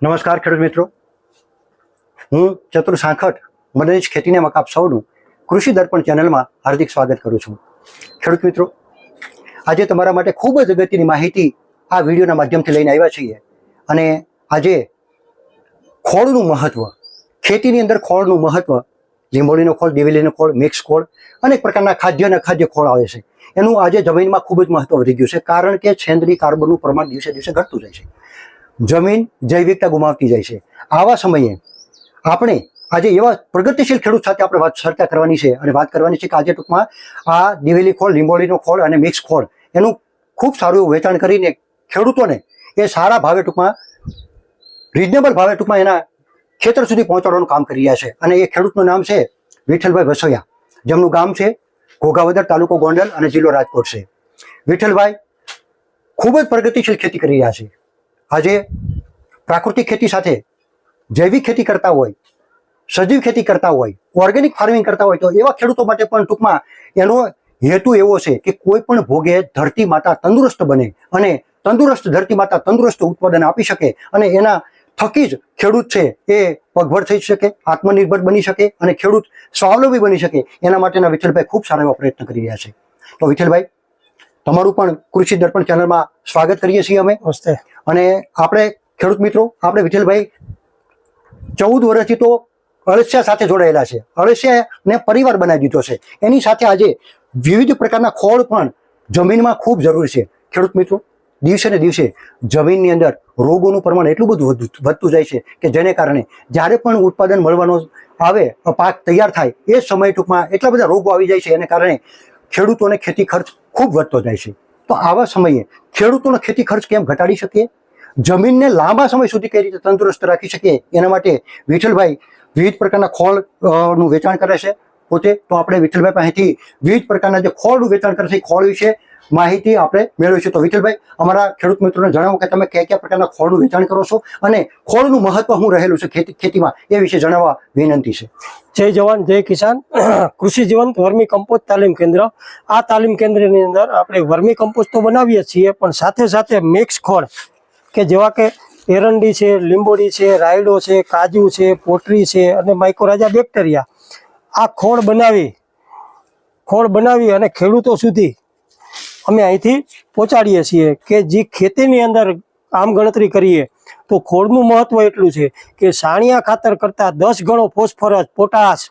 નમસ્કાર ખેડૂત મિત્રો, હું ચતુર સાંખટ મદદનીશ ખેતીને મકાપ સૌનું કૃષિ દર્પણ ચેનલમાં હાર્દિક સ્વાગત કરું છું. ખેડૂત મિત્રો, આજે તમારા માટે ખૂબ જ અગત્યની માહિતી આ વિડીયોના માધ્યમથી લઈને આવ્યા છીએ. અને આજે ખોળનું મહત્વ, ખેતીની અંદર ખોળનું મહત્વ, લીંબોળીનો ખોળ, દિવેલીનો ખોળ, મિક્સ ખોળ, અનેક પ્રકારના ખાદ્ય અને અખાદ્ય ખોળ આવે છે. એનું આજે જમીનમાં ખૂબ જ મહત્વ વધી ગયું છે, કારણ કે સેન્દ્રીય કાર્બનનું પ્રમાણ દિવસે દિવસે ઘટતું જાય છે. જમીન જૈવિકતા ગુમાવતી જાય છે. આવા સમયે આપણે આજે એવા પ્રગતિશીલ ખેડૂત સાથે આપણે ચર્ચા કરવાની છે અને વાત કરવાની છે કે આજે ટૂંકમાં આ દિવેલી ખોળ, લીંબોળીનો ખોળ અને મિક્સ ખોળ એનું ખૂબ સારું એવું વેચાણ કરીને ખેડૂતોને એ સારા ભાવે ટૂંકમાં રિઝનેબલ ભાવે ટૂંકમાં એના ખેતર સુધી પહોંચાડવાનું કામ કરી રહ્યા છે. અને એ ખેડૂતનું નામ છે વિઠ્ઠલભાઈ વસોયા, જેમનું ગામ છે ઘોઘાવદર, તાલુકો ગોંડલ અને જિલ્લો રાજકોટ છે. વિઠ્ઠલભાઈ ખૂબ જ પ્રગતિશીલ ખેતી કરી રહ્યા છે. આજે પ્રાકૃતિક ખેતી સાથે જૈવિક ખેતી કરતા હોય, સજીવ ખેતી કરતા હોય, ઓર્ગેનિક ફાર્મિંગ કરતા હોય, તો એવા ખેડૂતો માટે પણ ટૂંકમાં એનો હેતુ એવો છે કે કોઈ પણ ભોગે ધરતી માતા તંદુરસ્ત બને અને તંદુરસ્ત ધરતી માતા તંદુરસ્ત ઉત્પાદન આપી શકે અને એના થકી જ ખેડૂત છે એ પગભર થઈ શકે, આત્મનિર્ભર બની શકે અને ખેડૂત સ્વાવલંબી બની શકે. એના માટેના વિઠ્ઠલભાઈ ખૂબ સારા એવા પ્રયત્ન કરી રહ્યા છે. તો વિઠ્ઠલભાઈ, તમારું પણ કૃષિ દર્પણ ચેનલમાં સ્વાગત કરીએ છીએ અમે. અને આપણે ખેડૂત મિત્રો, આપણે વિઠ્ઠલભાઈ 14 વર્ષથી તો અળસિયા સાથે જોડાયેલા છે. અળસિયાને પરિવાર બનાવી દીધો છે. એની સાથે આજે વિવિધ પ્રકારના ખોળ પણ જમીનમાં ખૂબ જરૂરી છે. ખેડૂત મિત્રો, દિવસે ને દિવસે જમીનની અંદર રોગોનું પ્રમાણ એટલું બધું વધતું જાય છે કે જેને કારણે જ્યારે પણ ઉત્પાદન મળવાનો આવે, પાક તૈયાર થાય એ સમય ટૂંકમાં એટલા બધા રોગો આવી જાય છે. એને કારણે ખેડૂતોને ખેતી ખર્ચ ખૂબ વધતો જાય છે. તો આવા સમયે ખેડૂતોનો ખેતી ખર્ચ કેમ ઘટાડી શકીએ, જમીનને લાંબા સમય સુધી કઈ રીતે તંદુરસ્ત રાખી શકીએ, એના માટે વિઠ્ઠલભાઈ વિવિધ પ્રકારના ખોળનું વેચાણ કરે છે પોતે. તો આપણે વિઠ્ઠલભાઈ પાસેથી વિવિધ પ્રકારના જે ખોળનું વેચાણ કરે છે એ ખોળ વિશે માહિતી આપણે મેળવીશું. તો વિઠ્ઠલભાઈ, અમારા ખેડૂત મિત્રોને જણાવો કે તમે કયા કયા પ્રકારના ખોળનું વેચાણ કરો છો અને ખોળનું મહત્વ શું રહેલું છે ખેતીમાં, એ વિશે જણાવવા વિનંતી છે. જય જવાન જય કિસાન. કૃષિ જીવંત વર્મી કમ્પોસ્ટ તાલીમ કેન્દ્ર. આ તાલીમ કેન્દ્રની અંદર આપણે વર્મી કમ્પોસ્ટ તો બનાવીએ છીએ, પણ સાથે સાથે મિક્સ ખોળ કે જેવા કે એરંડી છે, લીંબોડી છે, રાયડો છે, કાજુ છે, પોટરી છે અને માઇકોરાજા બેક્ટેરિયા, આ ખોળ બનાવી અને ખેડૂતો સુધી અમે અહીંથી પહોંચાડીએ છીએ. કે જે ખેતીની અંદર આમ ગણતરી કરીએ તો ખોળનું મહત્વ એટલું છે કે સાણિયા ખાતર કરતાં 10 ગણો ફોસ્ફરસ, પોટાશ,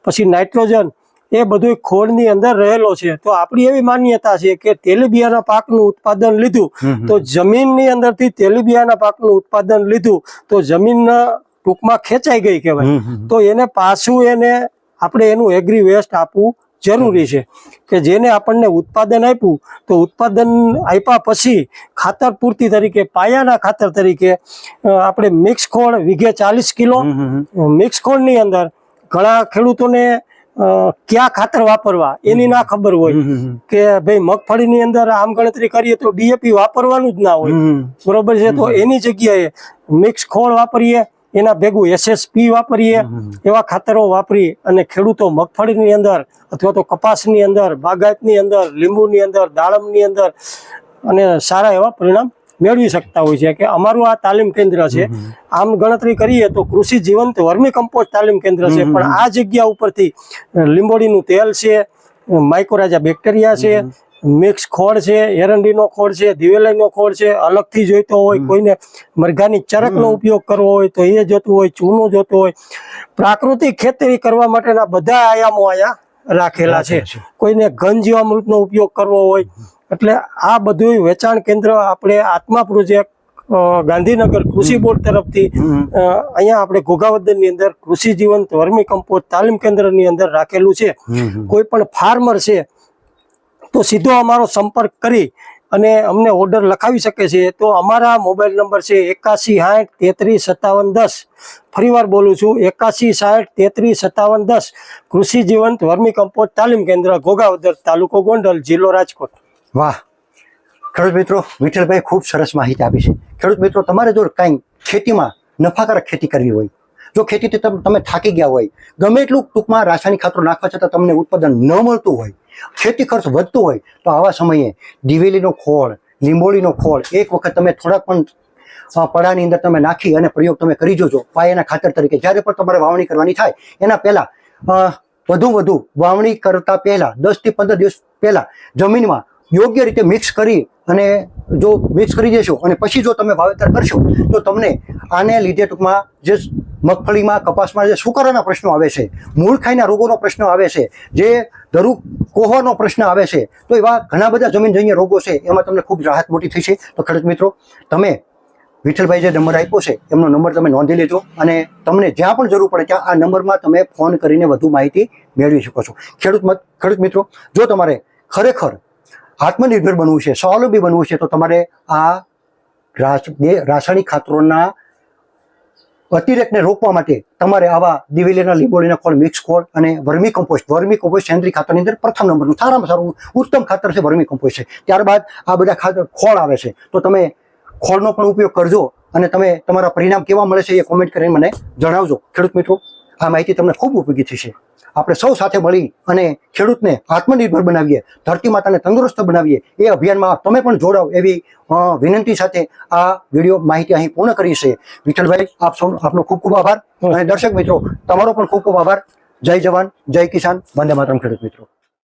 પછી નાઇટ્રોજન એ બધું ખોળની અંદર રહેલો છે. તો આપણી એવી માન્યતા છે કે તેલીબિયાના પાકનું ઉત્પાદન લીધું તો જમીનની અંદરથી તેલીબિયાના પાકનું ઉત્પાદન લીધું તો જમીનના ટૂંકમાં ખેંચાઈ ગઈ કહેવાય. તો એને પાછું આપણે એનું એગ્રી વેસ્ટ આપવું જરૂરી છે કે જેને આપણને ઉત્પાદન આપ્યું તો ઉત્પાદન આપ્યા પછી ખાતર પૂર્તિ તરીકે, પાયાના ખાતર તરીકે આપણે મિક્સ ખોળ વીઘે 40 કિલો. મિક્સ ખોળની અંદર ઘણા ખેડૂતોને ક્યાં ખાતર વાપરવા એની ના ખબર હોય કે ભાઈ મગફળીની અંદર આમ ગણતરી કરીએ તો ડીએપી વાપરવાનું જ ના હોય, બરોબર છે. તો એની જગ્યાએ મિક્સ ખોળ વાપરીએ, એના ભેગું એસએસપી વાપરીએ, એવા ખાતરો વાપરી અને ખેડૂતો મગફળીની અંદર અથવા તો કપાસની અંદર, બાગાયતની અંદર, લીંબુની અંદર, દાડમની અંદર અને સારા એવા પરિણામ મેળવી શકતા હોય છે. કે અમારું આ તાલીમ કેન્દ્ર છે, આમ ગણતરી કરીએ તો કૃષિ જીવંત વર્મી કમ્પોસ્ટ તાલીમ કેન્દ્ર છે, પણ આ જગ્યા ઉપરથી લીંબોડીનું તેલ છે, માઇકોરાજા બેક્ટેરિયા છે, મિક્સ ખોળ છે, એરંડીનો ખોળ છે, દિવેલાઈનો ખોળ છે, અલગથી જોઈતો હોય, કોઈને મરઘાની ચરકનો ઉપયોગ કરવો હોય તો એ જોતું હોય, ચૂનો જોતો હોય, પ્રાકૃતિક ખેતી કરવા માટેના બધા આયામો અહીંયા રાખેલા છે. કોઈને ઘન જીવામૃતનો ઉપયોગ કરવો હોય, એટલે આ બધું વેચાણ કેન્દ્ર આપણે આત્મા પ્રોજેક્ટ ગાંધીનગર કૃષિ બોર્ડ તરફથી અહીંયા આપણે ઘોઘાવદરની અંદર કૃષિ જીવંત વર્મી કમ્પોસ્ટ તાલીમ કેન્દ્રની અંદર રાખેલું છે. કોઈ પણ ફાર્મર છે તો સીધો અમારો સંપર્ક કરી અને અમને ઓર્ડર લખાવી શકે છે. તો અમારા મોબાઈલ નંબર છે 8160 33 57 10. ફરીવાર બોલું છું, 8160 33 57 10. કૃષિ જીવંત વર્મી કમ્પોસ્ટ તાલીમ કેન્દ્ર, ઘોઘાવદર, તાલુકો ગોંડલ, જિલ્લો રાજકોટ. વાહ ખેડૂત મિત્રો, વિઠ્ઠલભાઈ ખૂબ સરસ માહિતી આપી છે. ખેડૂત મિત્રો, તમારે જો કાંઈ ખેતીમાં નફાકારક ખેતી કરવી હોય, જો ખેતીથી તમે થાકી ગયા હોય, ગમે એટલું ટૂંકમાં રાસાયણિક ખાતરો નાખવા છતાં તમને ઉત્પાદન ન મળતું હોય, ખેતી ખર્ચ વધતો હોય, તો આવા સમયે દિવેલીનો ખોળ, લીંબોળીનો ખોળ એક વખત તમે થોડાક પણ પડાની અંદર તમે નાખી અને પ્રયોગ તમે કરી જોજો પાયાના ખાતર તરીકે. જ્યારે પણ તમારે વાવણી કરવાની થાય એના પહેલા વધુ વાવણી કરતા પહેલા 10 થી 15 દિવસ પહેલા જમીનમાં યોગ્ય રીતે મિક્સ કરી અને જો મિક્સ કરી દેશો અને પછી જો તમે વાવેતર કરશો તો તમને આને લીધે ટૂંકમાં જે મગફળીમાં કપાસમાં જે સુકારાના પ્રશ્નો આવે છે, મૂળ ખાઈના રોગોનો પ્રશ્ન આવે છે, જે ધરુ કોહવાનો પ્રશ્ન આવે છે, તો એવા ઘણા બધા જમીનજન્ય રોગો છે એમાં તમને ખૂબ રાહત મોટી થઈ છે. તો ખેડૂત મિત્રો, તમે વિઠ્ઠલભાઈ જે નંબર આપ્યો છે એમનો નંબર તમે નોંધી લેજો અને તમને જ્યાં પણ જરૂર પડે ત્યાં આ નંબરમાં તમે ફોન કરીને વધુ માહિતી મેળવી શકો છો. ખેડૂત મિત્રો, જો તમારે ખરેખર આત્મનિર્ભર બનવું છે, સ્વાવલંબી બનવું છે, તો તમારે આ રાસાયણિક ખાતરોના અતિરેકને રોકવા માટે તમારે આવા દિવેલીના લીંબોળીના ખોળ, મિક્સ ખોળ અને વર્મી કમ્પોસ્ટ સેન્દ્રીય ખાતરની અંદર પ્રથમ નંબરનું સારામાં સારું ઉત્તમ ખાતર છે વર્મી કમ્પોસ્ટ છે. ત્યારબાદ આ બધા ખાતર ખોળ આવે છે, તો તમે ખોળનો પણ ઉપયોગ કરજો અને તમે તમારા પરિણામ કેવા મળે છે એ કોમેન્ટ કરીને મને જણાવજો. ખેડૂત મિત્રો, આ માહિતી તમને ખૂબ ઉપયોગી થશે. આપણે સૌ સાથે મળી અને ખેડૂતને આત્મનિર્ભર બનાવીએ, ધરતી માતાને તંદુરસ્ત બનાવીએ, એ અભિયાનમાં તમે પણ જોડાવ એવી વિનંતી સાથે આ વિડીયો માહિતી અહીં પૂર્ણ કરી છે. વિઠ્ઠલભાઈ, આપનો ખૂબ ખૂબ આભાર અને દર્શક મિત્રો તમારો પણ ખૂબ ખૂબ આભાર. જય જવાન, જય કિસાન, વંદે માતરમ ખેડૂત મિત્રો.